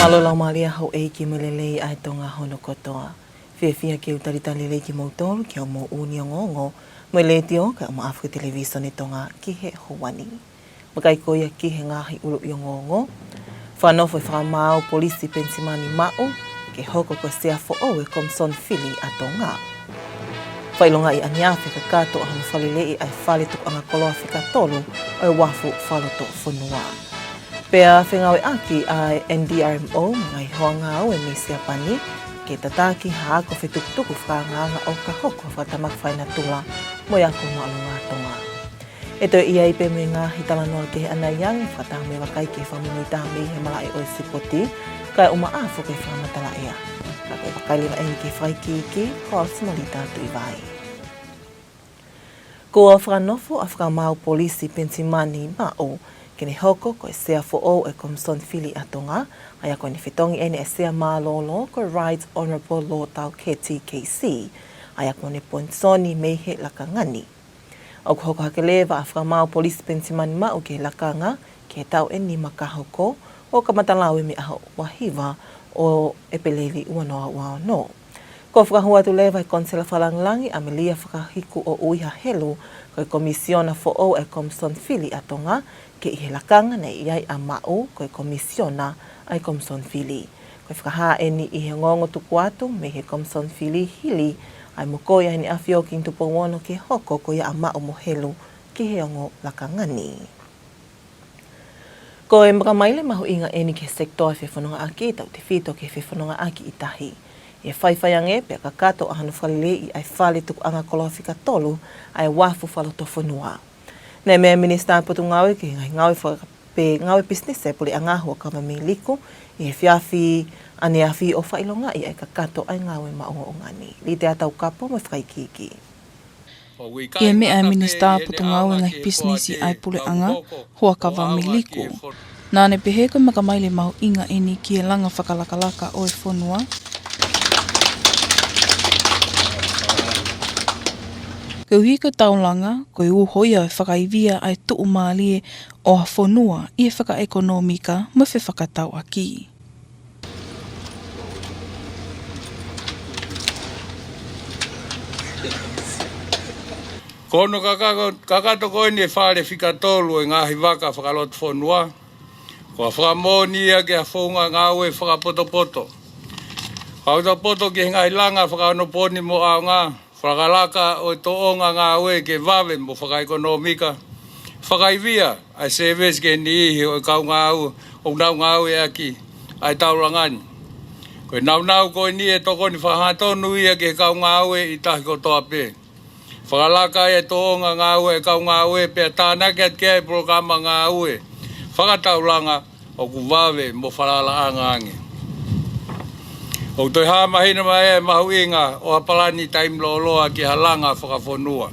Malolo malia hau eiki mulelei ai tonga hono kotoa. Fia ke utarita lelei ki mautolu ki o mo uni o ngongo, mo le tio ka ma Afrika television tonga ki he hoani. Makai koia ki he ngahi ulu i o ngongo. Whanofo i whamau polisi pensimani mau, ke hoko ko sea fo oe komson fili a tonga. Whailonga i aniafe ka kato a hanu whalelei ai whale tuku anga koloa whika tolu o e wafu whaloto whanua. Pea whengawe aki ai NDRMO ngai hoanga au e mesia pani ke tataki haako whetuktuku whanganga o ka hoko whatamak whaina tula mo yako no alunga tonga. Eto ia ipe me ngā hitala noa ke ana yang whatame wakai ke whamunui tāme he malai o sipoti kai uma afu ke whamatala ea. Kakai wakai lewa eni ke whaikiki hoa simalita tui vai. Ko a whanofo a whamau polisi pensimani mao kene hoko ko e sea fo o e komson fili atonga, aya ko ni whitongi ene e sea mālolo ko Right Honourable Law Tau KTKC, aya ko ne ponsoni mehe lakangani. O ko hoko hake lewa a whamau polisi pensimani mau ke lakanga, ke tau eni makahoko, o ka matalau e me aho wahiva o epeleli uanoa wano. Ko whakahua tu lewa e konsela whalanglangi a melia whakahiku o uiha helu ko e komisiona fo o e komson fili atonga, ke i he lakanga nei iai a mau ko e komisiona ai komson fili. Ko e whakaha eni i he ngongo tuku atu me he komson fili hili ai mokoia ni awhio ki ntupo wono ke hoko ko ia a mau mohelu ki he ongo lakangani. Ko e mramaile mahu inga eni ke sektoa whewhanonga aki tau te whito ke whewhanonga aki i tahi. E whaiwhaiange pia kakato a hanu whalelei ai whale tuku anga koloa whika tolu ai wafu whaloto whanua. Nei mea minister putu ngawe ki ngawe pe ngawe business e puli anga hua kama me liku i he whiawhi ane a whi o whailonga i ai kakato ai ngawe maongo o ngani. Li te atau kapo me whaikiki. Ia mea minister putu ngawe ngai business i ai puli anga hua kawa me liku. Nāne pehe ko makamaile mahu inga eni ki e langa whakalakalaka o e whanua. Ko hui ko taulanga, ko i uhoia e whakaivia ai tuu mālie o ha whanua i e whakaekonomika mo whi whakatau aki. Kono kakato koe ni e whare whikatolu e ngahi waka whakalotu whanua. Ko a whakamonia ke a whaunga ngāwe whakapoto-poto. Whakapoto ke ngahi langa whakaonoponi mo ao ngā. Whakalaka o toonga ngā oe ke wawe mo whakaekonomika. Whakaivia ai service ke ni ihi o kau ngā au o nau ngā oe aki ai taurangani. Koe nau koe ni e toko ni whahatonu ia ke kau ngā oe i tahi ko toa pē. Whakalaka e toonga ngā oe kau ngā oe pēr tānaket ke ai programa ngā oe. Whakatauranga o ku wawe mo whalala angange. O toi haa mahina mai e mahu inga o hapalani taim loloa ki halanga whakawhonua.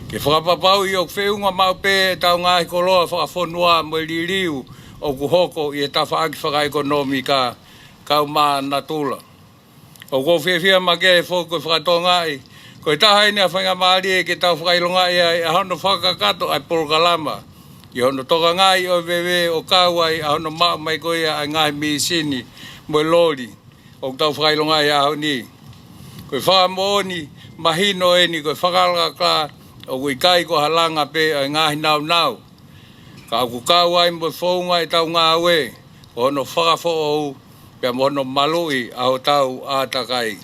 Ke whakapapau i o whiunga mau pē tau ngāhi koloa whakawhonua mo liriu o ku hoko i e tawhaaki whakaekonomika kau maa natula. O ko whiawhia make e whoko whakatongai, ko i tahaini a whainga maari e ke tau whakailongai ai a hono whakakato ai porokalama. I hono toka ngai o wewe o kauai a hono maa mai koia ai ngahi miisini mo lori. O tau whakailonga i aho ni. Koe whakamooni, mahino e ni, koe whakalaka o koe kai ko halanga pe ai ngahi nau. Ka au kukau ai mo whaunga i tau ngā ue, o hono whakafo ou, pia mo hono malui aho tau ātakai.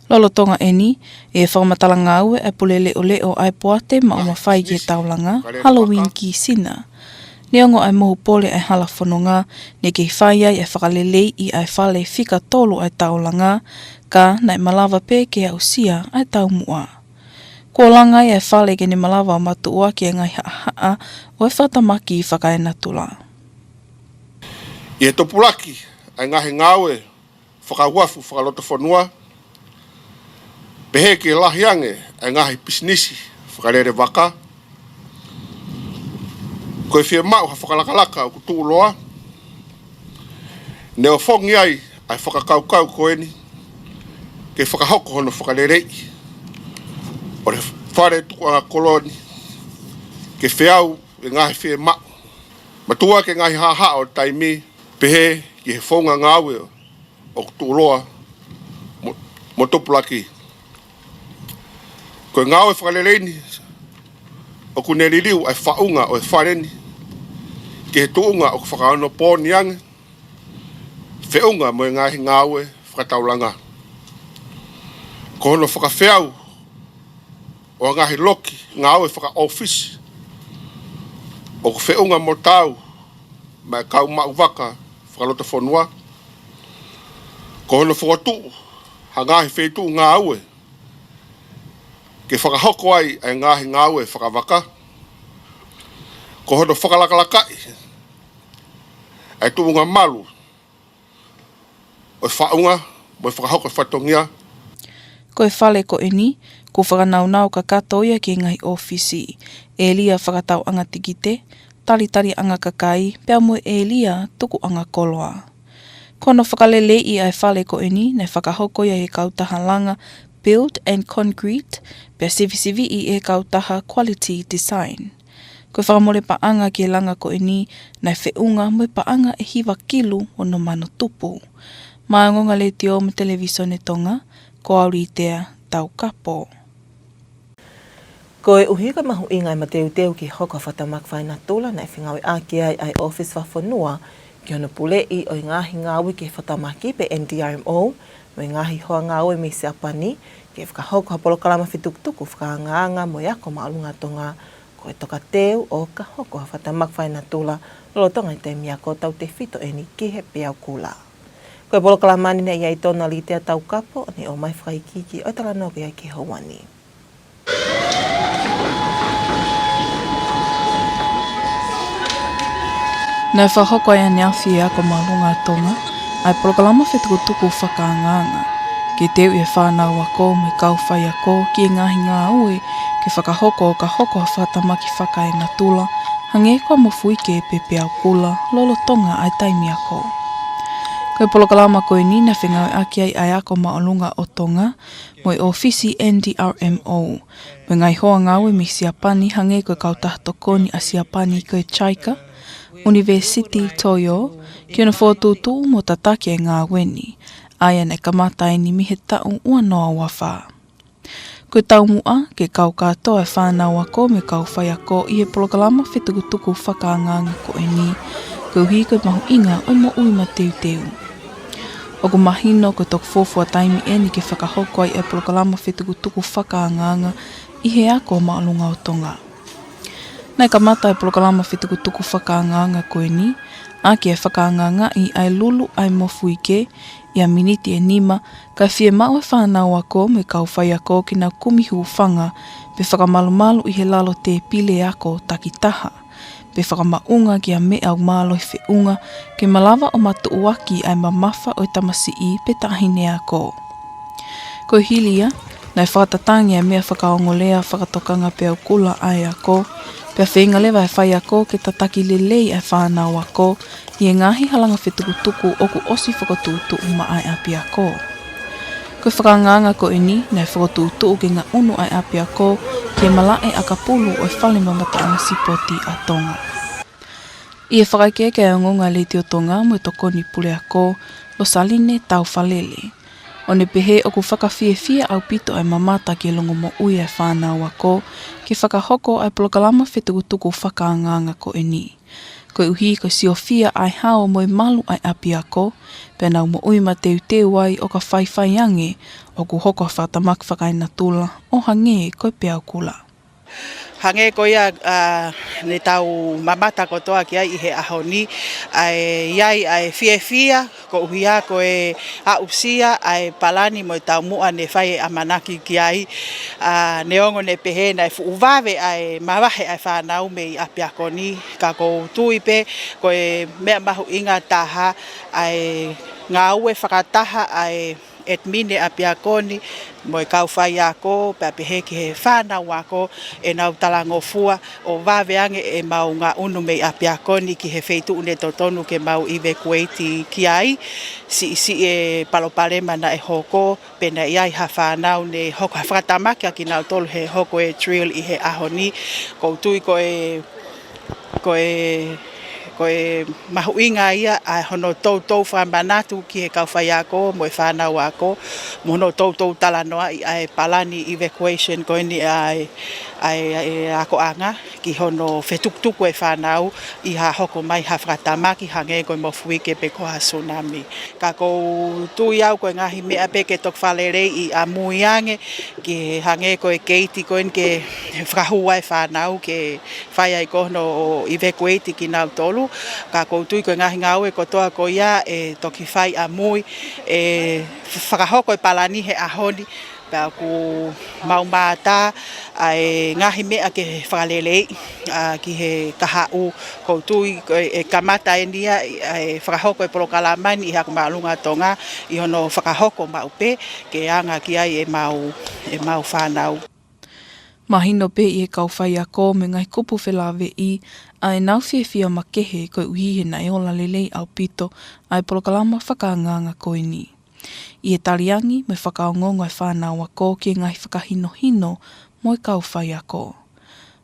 Lolo tonga eni, e whakamatala ngā ue e pule leo ai poate ma o mawhai ki e taulanga, Halloween ki sina. Neongo ai mohu pole ai hala whanonga, ne kei whai ai e whakalelei i ai whale whika tolu ai taulanga, ka nai malawa pē ke au sia ai taumua. Ko langa ai whale ke ni malawa matua ki e ngai haa o e whatamaki i whakaenatula. I e topulaki ai ngahi ngāwe whakawafu whakaloto whanua, pehe ke lahiange ai ngahi pisnisi whakarere waka, ko e whia mau ha whakalakalaka o kutu uloa. Neo whongi ai whakakaukau koe ni, ke whakahoko hono whakarerei. O re whare tuku anga koloni, ke whiau e ngahi whia mau. Matua ke ngahi haha o taimi, pehe ki he whaunga ngāwe o tuuloa mo topulaki. Ko ngāwe whakaleleini o kuneri riu ai whaunga o e whareni ki he tuunga o whakaano pōni ange whiunga mo e ngahi ngāwe whakataulanga. Ko hono whakawheau o ngahi loki ngāwe whaka-office o whiunga mo tau mai kau mauvaka whakalota whanua. Ko hono whakatuu ha ngahi whetu ngāwe ke whakahoko ai ai ngahi ngāwe whakawaka. Ko hono whakalakalakai ai tuunga malu o whaunga mo whakahoko whatongia. Ko e whale ko eni, ko whakanaunau ka katoia ki ngai ofisi. E lia whakatau anga tikite, talitari anga kakai, pia mo e lia tuku anga koloa. Kono whakalele i ai whale ko eni, nei whakahoko ia he kautaha langa Build and Concrete, pia sivi i e kautaha Quality Design. Ko whakamore paanga ki langa ko eni, nei whiunga mo paanga e hiwa kilu o no mano tupu. Maangonga le tio me televisione Tonga, ko auritea tau kapo. Ko e uhi ka mahu ingai ma teu ki hoka whatamak whaina tula nei whingawe aki ai office whawhanua ki hono pule i o ngahi ngawi ki whatamaki pe NDRMO mo ngahi hoa ngawe me se apani ki whakahoka hapolo kalama whituktuku whakanganga mo yako maalunga tonga ko e toka teu o ka hoko whatamak whaina tula lolo tonga i te miako tau te whito eni ki he peau kula. Ko e polo kalamani nei iai tona li te tau kapo ni o mai whaikiki o tala noke ai ki Hawani. Nei whahoko ai aniawhi e ako malunga tonga, ai polokalama whetukutuku whakaanganga. Ki teu e whanau ako, me kauwhai ako, ki e ngahi ngā ue, ki whakahoko o ka hoko a whatamaki whakae na tula, hange koa mofuike e pepe au kula, lolo tonga ai taimi ako. Koe polokalama koe ni na whengawe aki ai ako maolunga o Tonga, mo i ofisi NDRMO. Me ngai hoa ngawe mi siapani hange koe kautaha tokoni a siapani koe Chaika, University Toyo, ki ona whotutu mo tataki e ngā weni, aia ne kamatai ni mihe tau ua noa wawha. Koe tau mua ke kau katoa e whanau ako me kau whai ako i e polokalama whetukutuku whakaanganga ko e ni, koe hui koe mahu inga o mo ui ma teu. O ko mahino ko tok fofua taimi eni ke whakahoko ai e polokalama whetukutuku whakaanganga i he ako maalunga o Tonga. Nei ka mata e polokalama whetukutuku whakaanganga koe ni, a ki e whakaanganga i ai lulu ai mofuike, i a miniti e nima, kai whie mau e whanau ako me kau whai ako ki nau kumihu whanga, pe whakamalumalu i he lalo te pile ako takitaha. Pe whakamaunga ki a me au malo i whiunga, ke malawa o matu uaki ai mamafa o i tamasi i pe tahine ako. Ko hilia, nei whakatatangi a mea whakaongolea whakatokanga pe au kula ai ako, pe whenga lewa e whai ako ke tataki lelei ai whanau ako, i e ngahi halanga whetukutuku o ku osi whakatutu uma ai api ako. Ko whakanganga ko ini, nei whakatutu ke ngā unu ai api ako, ke malae a kapulu o i whale mamata anga sipoti a Tonga. I e whakaike ke ngonga le tio Tonga mo i tokoni pule ako, lo saline tau whalele. O ne pehe o ku whakawhiewhia au pito ai mamata ke longo mo ui ai whanau ako, ki whakahoko ai polokalama whetukutuku whakaanganga ko ini. Ko uhi ko siofia ai hao mo i malu ai api ako, pena mo ui ma teu ai o ka whaiwhai ange, o ku hoko whatamak whakaina tula, o hange koe peau kula. Hange ko ia ne tau mamata ko toa ki ai i he ahoni, ai iai ai fia ko uhia ko e ausia ai palani mo tau mua ne whai amanaki ki ai, ne ongo ne pehe nei fuuwawe ai mawahe ai whanau me i apiakoni, ka ko tuipe ko e mea mahu inga taha ai ngā ue whakataha ai etmine apiakoni mo i kau whai ako, pe apihe ki he whanau ako, e nau talangofua o waweange e mau ngā unu mei apiakoni ki he wheitu une totonu ke mau evacuate ki ai, si e palopalema na e hoko, pena i ai ha whanau ne hoko ha whakatamaki ki nau tolu he hoko e trail i he ahoni, ko tui ko e ko e mahuinga ia a hono tautou whamanatu ki he kauwhai ako mo e whanau ako mo hono tautou talanoa i ai palani evacuation ko ni ai ako anga ki hono whetuktuku e whanau i ha hoko mai ha whakatamaki hange ko mo fuike pe ko ha tsunami. Ka ko tu iau ko ngahi mea pe ke tok whalerei i a muiange ki hange ko e keiti ko ke whakahua e whanau ke whai ai ko no evacuate ki nau tolu. Ka koutui ko ngahi ngau e kotoa ko ia e toki whai a mui e whakahoko e palani he ahoni pea ku maumata ai ngahi mea ke whakalelei ki he kahau koutui e kamata e nia e whakahoko e porokalamani i haku maalunga Tonga i hono whakahoko maupe ke anga ki ai e mau whanau. Mahino pe i e kauwhai a ko me ngai kupu whelawe i a e nau whiawhia makehe koe uhihe na e ola lelei au pito ai polokalama whakaanganga koe ni. I e taliangi me whakaongongo e whanau a ko ki ngai whakahino hino mo e kauwhai a ko.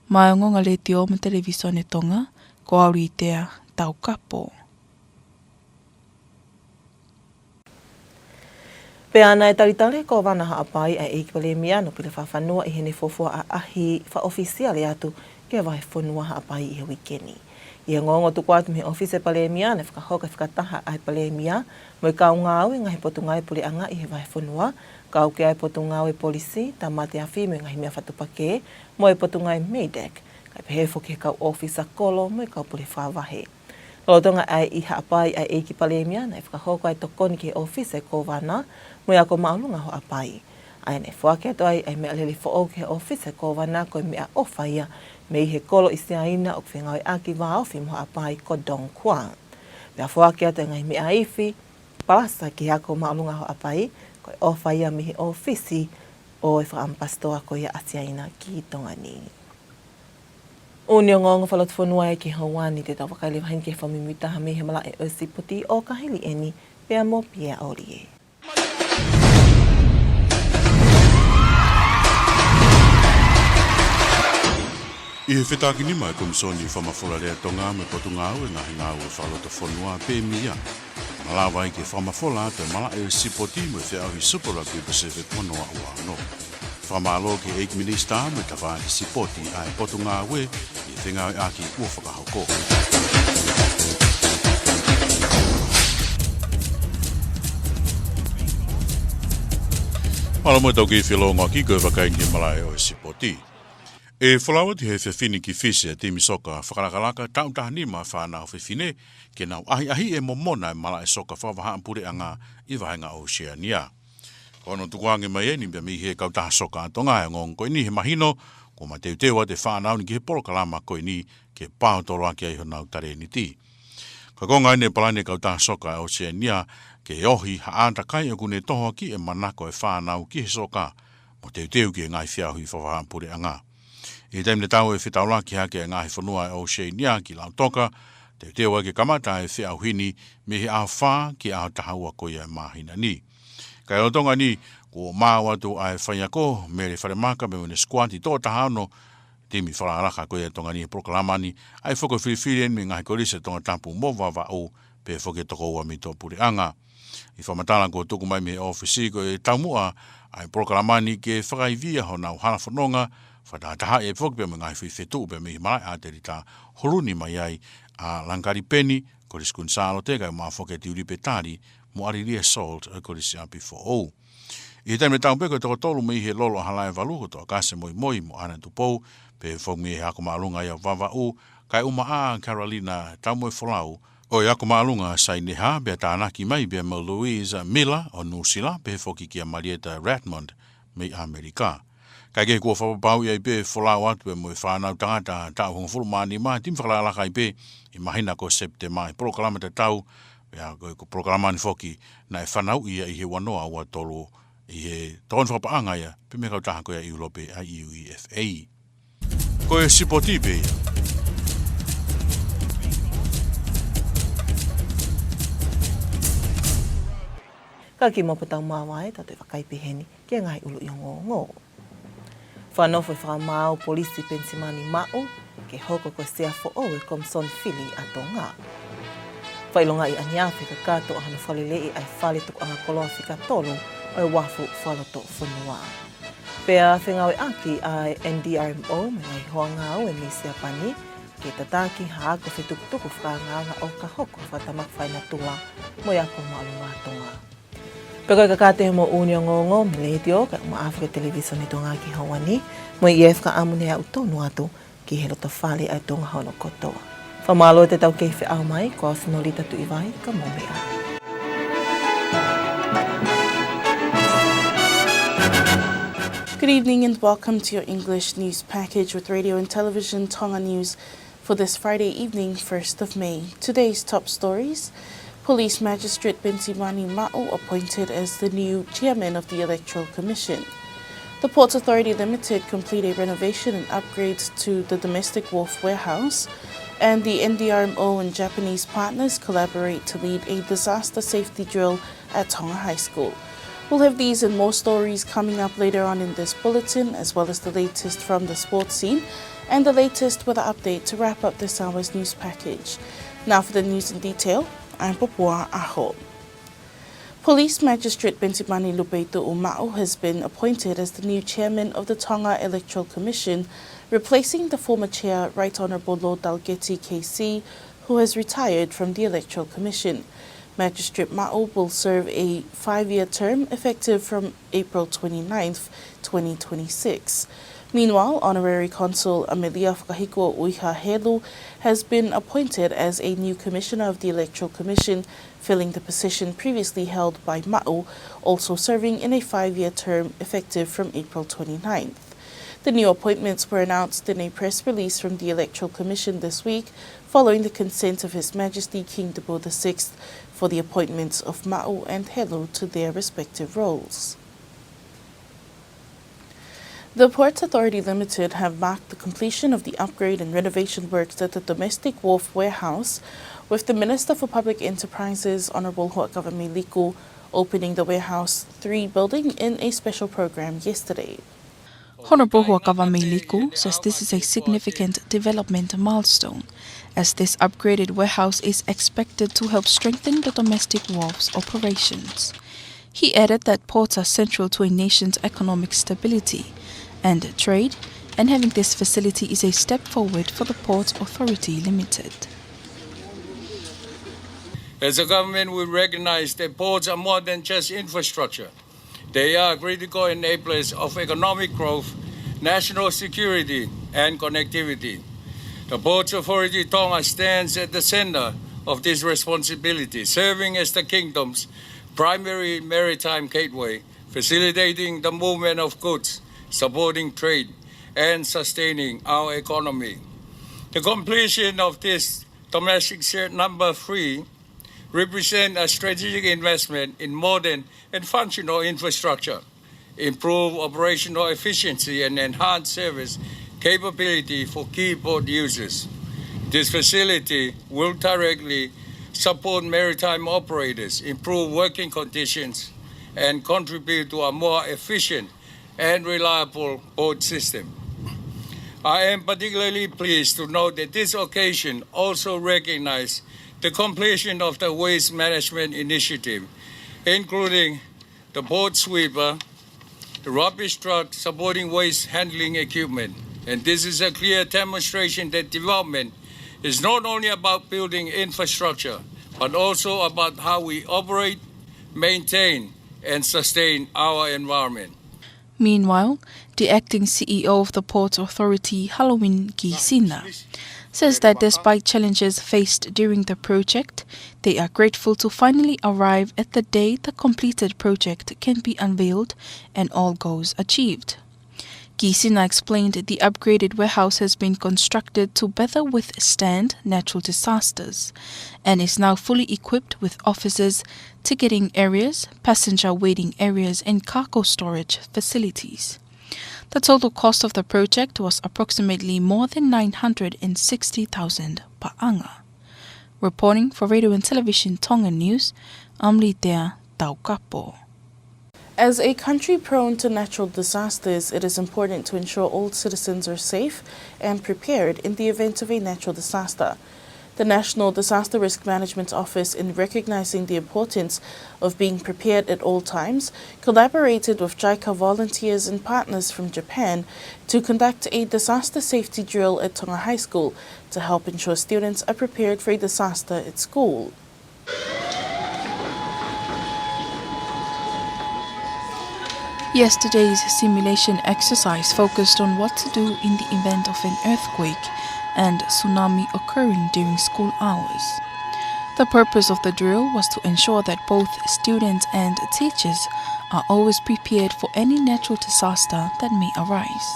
Mai o ngonga le te o me televisione Tonga, ko auri i tea tau kapo. Pe ana e taritale ko wanaha apai ai eiki pale mia no pile whawhanua i hene fofua a ahi whaofisiale atu ke wahe whanua ha apai i he wikeni. I he ngongo tuku atu me ofise pale mia ne whakahoka whakataha ai pale mia mo i kau ngāu i ngahi potu ngai pule anga i he wahe whanua kau ke ai potu ngāu e polisi ta mate awhi me ngahi mea whatupake mo i potu ngai meidek kai pehe foki he kau ofisa kolo mo i kau pule whawahe. Lotonga ai i haapai ai eiki pale mia na e whakahoko ai tokoni ki ofise ko wana mo i ako maulunga ho apai. Ai ne whake ato ai mea lele fo ke ofise ko wana ko mea ofaia me i he kolo isi aina o kwhenga i aki wa ofi mo apai ko Dong Kuang. Mea whake ato ngai mea iwi palasa ki ako maulunga ho apai ko ofaia me he ofisi o e whaampastoa ko ia asiaina ki Tongani. O ni ngongo whalot whanua e ki Hawani te tau whakaile wahin ke whamimita ha me he mala e o sipoti o kahili eni pea mo pia orie. I he whetaki ni mai komisoni whamawhora rea Tonga me potu ngāu e ngahi ngāu e whalota whanua pe mia. Malawa i ke whamawhola te mala e o sipoti mo e whiahi Super Rugby Pacific wanoa ua no. Whamalo ke 8 minista me ta whaaki sipoti ai potu ngāu e i whenga e aki ua whakahoko. Pala mo tau ki whilonga ki koe whakaingi mala e o sipoti. E whalawa ti he whiwhini ki whisi e timi soka whakarakalaka tau tahanima whanau whiwhine ke nau ahi e momona e mala e soka whawahaan pure anga i wahenga Oceania. Kono tukuange mai e ni bia mi he kau taha soka atonga e ngong koe ni he mahino ko ma teutewa te whanau ni ki he porokalama koe ni ke pātoro aki ai honau tare ni ti. Ka konga ine palane kau taha soka e Oceania ke ohi haanta kai e kune toho ki e manako e whanau ki he soka mo teuteu ki e ngai whiahui whawahaan pure anga. I taimne tau e whitaula ki hake e ngahi whanua e Oceania ki lau toka, te tewa ke kamata e whiau hini me he au whā ki au tahaua koe e mahina ni. Kai o tonga ni, ko maa watu ai whaiako me re wharemaka me wene squati tō tahano, timi whalaraka koe e tonga ni e proklaamani, ai whoko whiwhiren me ngahi korise Tongatapu mo wawa o pe whoke toko ua mi tō puri anga. I whamatala ko tuku mai me ofisi ko e taumua, ai proklaamani ke whakaivia ho nau hana whanonga, whataha e whokpea me ngai whiwhetu upe me mai a te rita horuni mai ai a Langari Peni, koris kun sālo te kai maa whoke tiuri pe tāri, mo ariria salt a koris api fo ou. I taime tau peko toko tolu me he lolo halai valu ko toa kase Moimoi mo ana tupou, pe whok me he ako maalunga ia wawa u, kai uma a Carolina tau moe wholau, o i ako maalunga sai neha bea tānaki mai bea mo Louisa Miller o Nusila, pe whoki kia Marietta Redmond me Amerika. Kai ke kua whapapau i pe wholau atu e mo e whanau tangata tau honga fulu maani maa, tim whakalaka i pe i mahina ko September i proklama te tau, pea ko proklama ni whoki na e whanau ia i he wanoa ua tolu i he tōn whapaanga ia, pe me kau taha koe i ulope a UEFA. Ko e sipoti pe ia. Ka ki mopatau mawai, tau te whakaipiheni, kia ngai ulu i ngō. Whanofo i whakamau polisi pensimani mau, ke hoko ko sea fo oe kom son fili a Tonga. Whailonga i aniawe ka kato a hana whalelei ai whale tuku anga koloa whika tolu o e wafu whaloto whunua. Pea whengawe aki ai NDRMO me ngai hoanga au e misia pani ke tataki haako whitukutuku whakanganga o ka hoko whatamak whaina tua mo yako maalunga Tonga. Peko ka kate mo unio ngongo me leitio ka ma Africa Television ni Tonga ki Hawani mo i ka amune au tonu atu ki he loto whale ai Tonga hono kotoa. Whamalo te tau keiwhi au mai, ko Sinolita tu iwai ka Moimoi. Good evening and welcome to your English news package with radio and television Tonga News for this Friday evening, 1st of May. Today's top stories: Police Magistrate Bentimani Ma'o appointed as the new chairman of the Electoral Commission. The Ports Authority Limited complete a renovation and upgrades to the domestic wharf warehouse, and the NDRMO and Japanese partners collaborate to lead a disaster safety drill at Tonga High School. We'll have these and more stories coming up later on in this bulletin, as well as the latest from the sports scene and the latest weather update to wrap up this hour's news package. Now for the news in detail, I'm Papua Aho. Police Magistrate Bentimani Lupeito Uma'o has been appointed as the new chairman of the Tonga Electoral Commission, replacing the former chair, Right Honourable Lord Dalgety KC, who has retired from the Electoral Commission. Magistrate Ma'o will serve a 5-year term effective from April 29th, 2026. Meanwhile, Honorary Consul Amelia Whakahiko Uiha Helu has been appointed as a new commissioner of the Electoral Commission, filling the position previously held by Ma'o, also serving in a 5-year term effective from April 29th. The new appointments were announced in a press release from the Electoral Commission this week, following the consent of His Majesty King Debo VI for the appointments of Ma'o and Helu to their respective roles. The Ports Authority Limited have marked the completion of the upgrade and renovation works at the domestic wharf warehouse, with the Minister for Public Enterprises, Honourable Ho'akawame Liku, opening the Warehouse 3 building in a special program yesterday. Honourable Ho'akawame Liku says this is a significant development milestone, as this upgraded warehouse is expected to help strengthen the domestic wharves operations. He added that ports are central to a nation's economic stability and trade, and having this facility is a step forward for the Ports Authority Limited. As a government, we recognize that ports are more than just infrastructure. They are critical enablers of economic growth, national security, and connectivity. The Ports Authority Tonga stands at the center of this responsibility, serving as the Kingdom's primary maritime gateway, facilitating the movement of goods, supporting trade, and sustaining our economy. The completion of this domestic share number 3 represent a strategic investment in modern and functional infrastructure, improve operational efficiency, and enhance service capability for key port users. This facility will directly support maritime operators, improve working conditions, and contribute to a more efficient and reliable port system. I am particularly pleased to note that this occasion also recognized the completion of the waste management initiative, including the port sweeper, the rubbish truck supporting waste handling equipment. And this is a clear demonstration that development is not only about building infrastructure, but also about how we operate, maintain, and sustain our environment. Meanwhile, the acting CEO of the Ports Authority, Halloween Gisina, says that despite challenges faced during the project, they are grateful to finally arrive at the day the completed project can be unveiled and all goals achieved. Gisina explained the upgraded warehouse has been constructed to better withstand natural disasters and is now fully equipped with offices, ticketing areas, passenger waiting areas, and cargo storage facilities. The total cost of the project was approximately more than 960,000 pa'anga. Reporting for Radio and Television Tongan News, I'm Litea Taukapo. As a country prone to natural disasters, it is important to ensure all citizens are safe and prepared in the event of a natural disaster. The National Disaster Risk Management Office, in recognizing the importance of being prepared at all times, collaborated with JICA volunteers and partners from Japan to conduct a disaster safety drill at Tonga High School to help ensure students are prepared for a disaster at school. Yesterday's simulation exercise focused on what to do in the event of an earthquake and tsunami occurring during school hours. The purpose of the drill was to ensure that both students and teachers are always prepared for any natural disaster that may arise.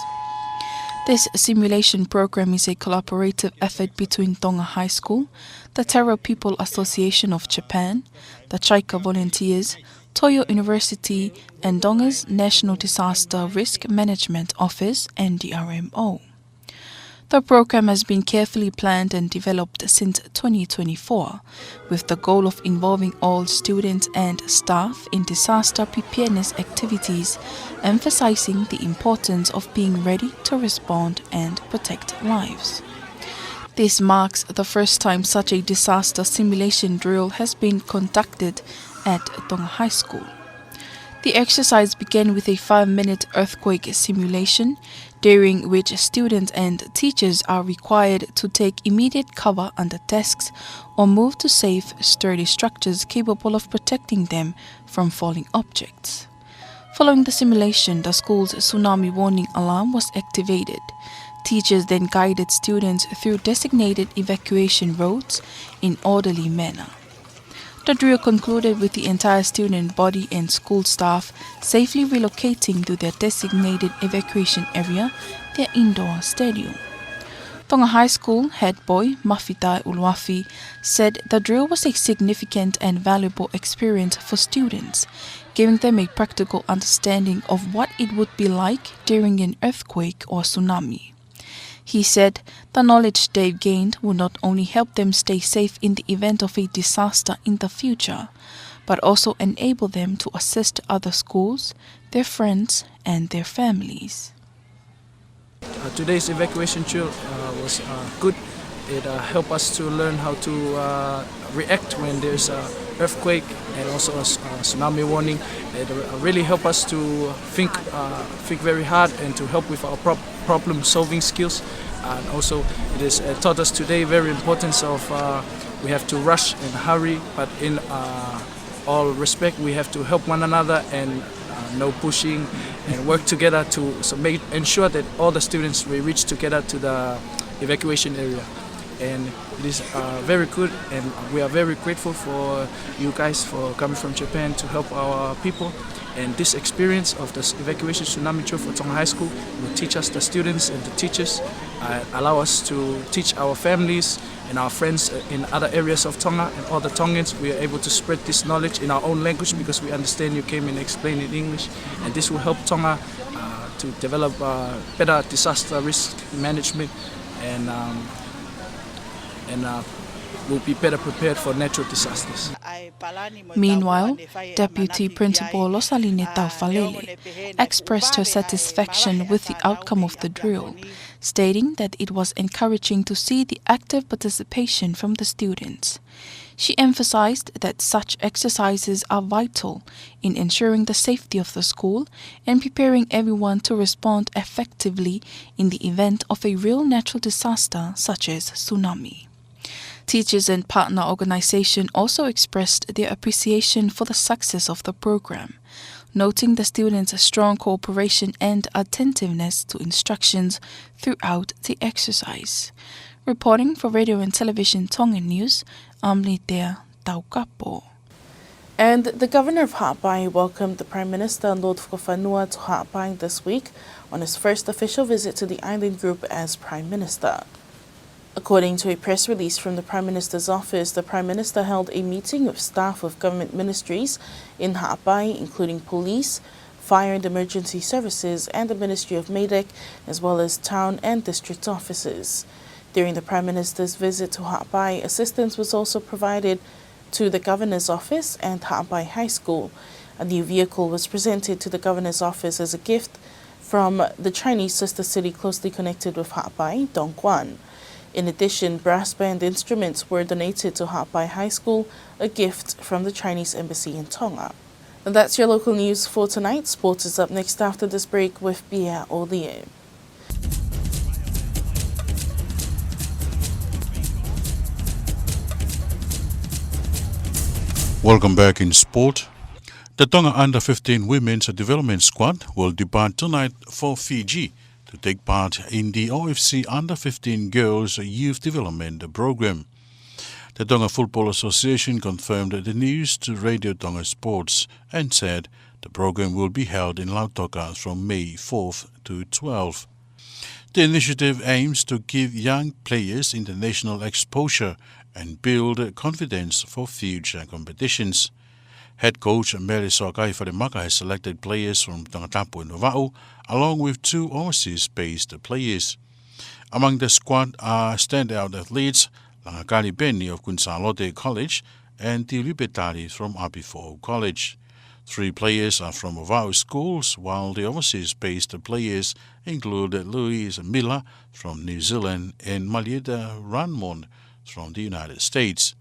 This simulation program is a collaborative effort between Tonga High School, the Terra People Association of Japan, the JICA volunteers, Toyo University, and Tonga's National Disaster Risk Management Office, NDRMO. The program has been carefully planned and developed since 2024, with the goal of involving all students and staff in disaster preparedness activities, emphasizing the importance of being ready to respond and protect lives. This marks the first time such a disaster simulation drill has been conducted at Tonga High School. The exercise began with a 5-minute earthquake simulation, during which students and teachers are required to take immediate cover under desks or move to safe, sturdy structures capable of protecting them from falling objects. Following the simulation, the school's tsunami warning alarm was activated. Teachers then guided students through designated evacuation roads in orderly manner. The drill concluded with the entire student body and school staff safely relocating to their designated evacuation area, their indoor stadium. Tonga High School head boy Mafitai Uluafi said the drill was a significant and valuable experience for students, giving them a practical understanding of what it would be like during an earthquake or tsunami. He said the knowledge they've gained will not only help them stay safe in the event of a disaster in the future, but also enable them to assist other schools, their friends, and their families. Today's evacuation drill was good. It helped us to learn how to react when there's an earthquake and also a tsunami warning. It really helped us to think very hard and to help with our problem-solving skills. And also, it has taught us today very importance of we have to rush and hurry, but in all respect, we have to help one another and no pushing and work together to ensure that all the students will reach together to the evacuation area. And it is very good, and we are very grateful for you guys for coming from Japan to help our people. And this experience of this evacuation tsunami drill for Tonga High School will teach us, the students and the teachers, allow us to teach our families and our friends in other areas of Tonga, and all the Tongans. We are able to spread this knowledge in our own language because we understand you came and explained in English, and this will help Tonga to develop better disaster risk management and will be better prepared for natural disasters. Meanwhile, Deputy Principal Losaline Taufalele expressed her satisfaction with the outcome of the drill, stating that it was encouraging to see the active participation from the students. She emphasized that such exercises are vital in ensuring the safety of the school and preparing everyone to respond effectively in the event of a real natural disaster such as tsunami. Teachers and partner organizations also expressed their appreciation for the success of the program, noting the students' strong cooperation and attentiveness to instructions throughout the exercise. Reporting for Radio and Television Tongan News, I'm Litea Taukapo. And the Governor of Ha'apai welcomed the Prime Minister Lord Whakawhanua to Ha'apai this week on his first official visit to the island group as Prime Minister. According to a press release from the Prime Minister's office, the Prime Minister held a meeting with staff of government ministries in Ha'apai, including police, fire and emergency services, and the Ministry of Medak, as well as town and district offices. During the Prime Minister's visit to Ha'apai, assistance was also provided to the Governor's office and Ha'apai High School. A new vehicle was presented to the governor's office as a gift from the Chinese sister city closely connected with Ha'apai, Tongan. In addition, brass band instruments were donated to Ha'apai High School, a gift from the Chinese embassy in Tonga. And that's your local news for tonight. Sports is up next after this break with Bia Olie. Welcome back in sport. The Tonga Under-15 Women's Development Squad will depart tonight for Fiji to take part in the OFC Under-15 Girls Youth Development Program. The Tonga Football Association confirmed the news to Radio Tonga Sports and said the program will be held in Lautoka from May 4th to 12th. The initiative aims to give young players international exposure and build confidence for future competitions. Head coach Mary Sokai Wharimaka has selected players from Tongatapu and Va'u, along with 2 overseas-based players. Among the squad are standout athletes Langakali Benny of Kunsalote College and Tiulipe Tari from Apifo College. 3 players are from Va'u schools, while the overseas-based players include Louise Miller from New Zealand and Malieta Ranmond from the United States.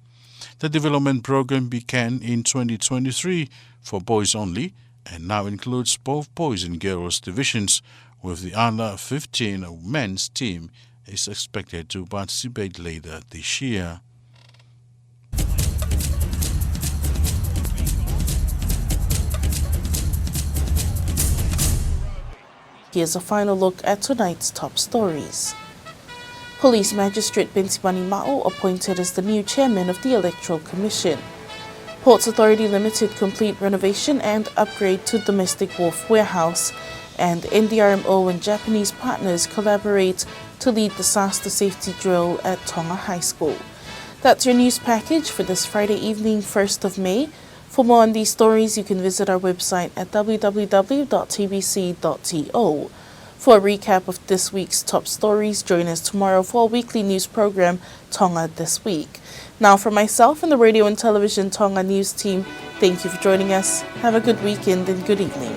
The development program began in 2023 for boys only and now includes both boys and girls divisions, with the under-15 men's team is expected to participate later this year. Here's a final look at tonight's top stories. Police Magistrate Bentibani Ma'o appointed as the new chairman of the Electoral Commission. Ports Authority Limited complete renovation and upgrade to domestic wharf warehouse, and NDRMO and Japanese partners collaborate to lead disaster safety drill at Tonga High School. That's your news package for this Friday evening, 1st of May. For more on these stories, you can visit our website at www.tbc.to. For a recap of this week's top stories, join us tomorrow for our weekly news program, Tonga This Week. Now, for myself and the Radio and Television Tonga News team, thank you for joining us. Have a good weekend and good evening.